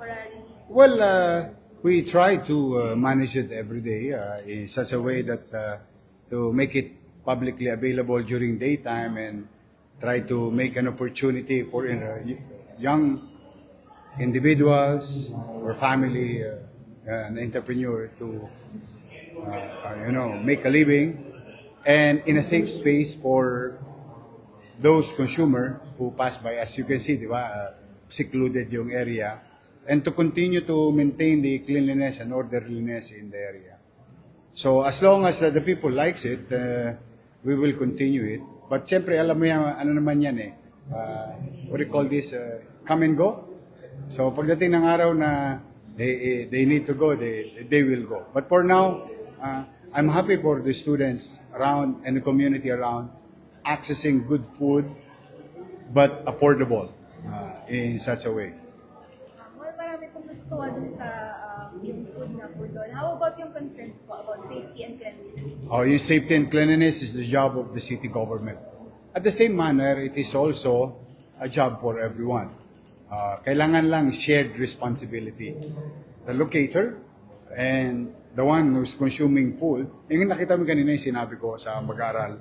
temporary? Well, we try to manage it every day in such a way that to make it publicly available during daytime and try to make an opportunity for young individuals or family, an entrepreneur to make a living and in a safe space for those consumer who pass by. As you can see, di ba, secluded yung area, and to continue to maintain the cleanliness and orderliness in the area. So as long as the people likes it, we will continue it. But syempre, alam mo yan, ano naman yan what do you call this, come and go. So pagdating ng araw na they need to go, they will go. But for now, I'm happy for the students around and the community around accessing good food but affordable in such a way. Marami pong natutuwa dun sa yung food na po doon. How about yung concerns po about safety and cleanliness? Yung safety and cleanliness is the job of the city government. At the same manner, it is also a job for everyone. Kailangan lang shared responsibility. The locator and the one who's consuming food. Yung nakita mo kanina yung sinabi ko sa mag-aaral,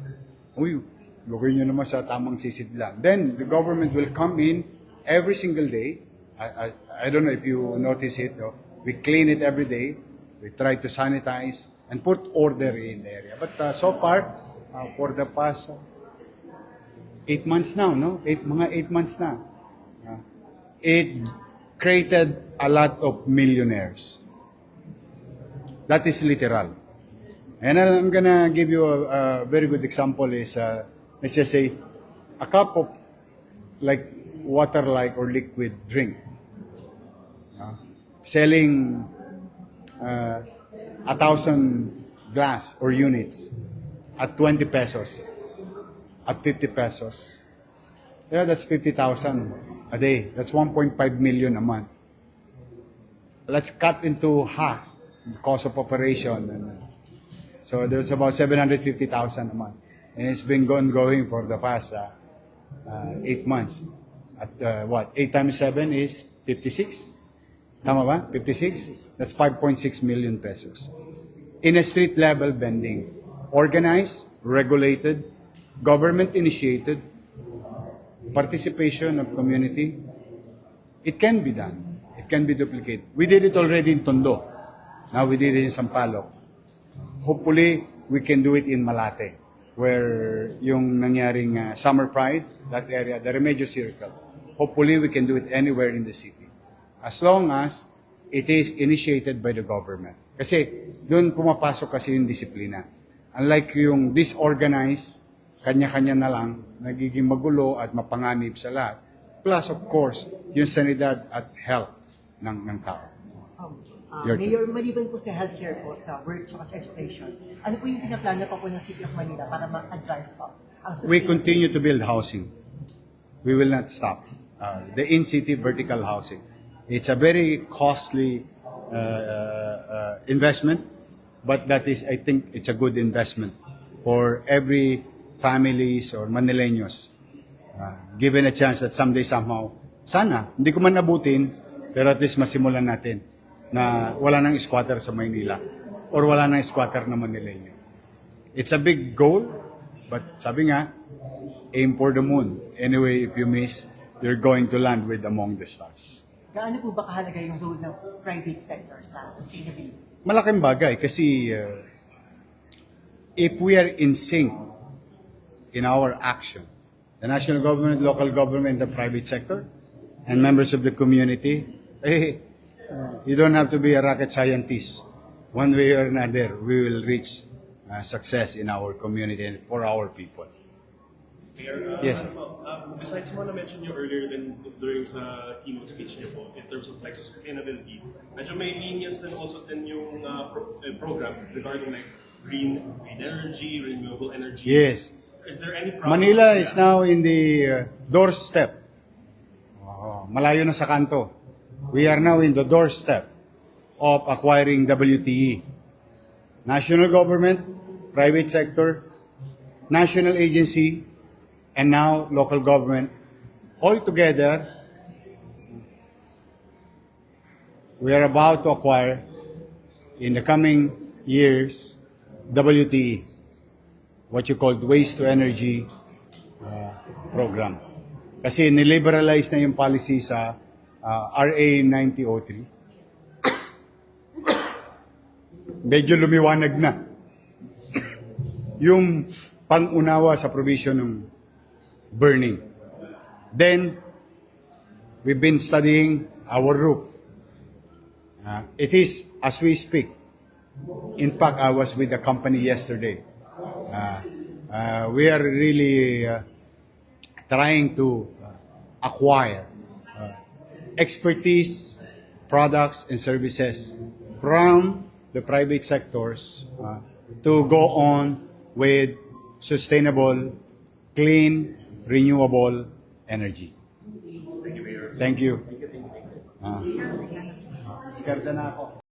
uy, lugay nyo naman sa tamang sisid lang. Then, the government will come in every single day. I don't know if you notice it. No? We clean it every day. We try to sanitize and put order in the area. But so far, for the past 8 months now, no? Mga 8 months na. It created a lot of millionaires. That is literal. And I'm gonna give you a very good example is, let's just say, a cup of like water-like or liquid drink. Selling 1,000 glass or units at 20 pesos, at 50 pesos. Yeah, that's 50,000 a day. That's 1.5 million a month. Let's cut into half the cost of operation. So there's about 750,000 a month. And it's been going for the past 8 months. At what? 8 times 7 is 56? Tama ba? 56? That's 5.6 million pesos. In a street level vending. Organized, regulated, government-initiated, participation of community. It can be done. It can be duplicated. We did it already in Tondo. Now we did it in Sampaloc. Hopefully, we can do it in Malate, where yung nangyaring Summer Pride, that area, the Remedios Circle. Hopefully, we can do it anywhere in the city. As long as it is initiated by the government. Kasi doon pumapasok kasi yung disiplina. Unlike yung disorganized, kanya-kanya na lang, nagiging magulo at mapanganib sa lahat. Plus, of course, yung sanidad at health ng tao. Mayor, maliban po sa healthcare po, sa work at sa education, ano po yung pinaplano pa po ng City of Manila para ma-advance po ang We continue to build housing. We will not stop. The in-city vertical housing. It's a very costly investment, but that is, I think, it's a good investment for every families or Manileños. Given a chance that someday, somehow, sana, hindi ko man abutin, pero at least masimulan natin na wala nang squatter sa Maynila or wala nang squatter na Manileño. It's a big goal, but sabi nga, aim for the moon. Anyway, if you miss, you're going to land with among the stars. Gaano po ba kahalaga yung role ng private sector sa sustainability? Malaking bagay kasi if we are in sync in our action, the national government, local government, the private sector, and members of the community, you don't have to be a rocket scientist. One way or another, we will reach success in our community and for our people. Mayor, Yes. Besides mo na-mention nyo earlier during sa keynote speech niyo po, in terms of like sustainability, medyo may lenience din also din yung program regarding like green energy, renewable energy. Yes. Is there any problem? Manila is now in the doorstep. Malayo na sa kanto. We are now in the doorstep of acquiring WTE. National government, private sector, national agency, and now local government, all together we are about to acquire in the coming years WTE, what you call Waste to Energy program. Kasi niliberalize na yung policy sa RA 9003. Medyo lumiwanag na yung pang-unawa sa provision ng burning. Then, we've been studying our roof. It is as we speak. In fact, I was with the company yesterday. We are really trying to acquire expertise, products, and services from the private sectors to go on with sustainable, clean, renewable energy. Thank you. Thank you. Scared na ako.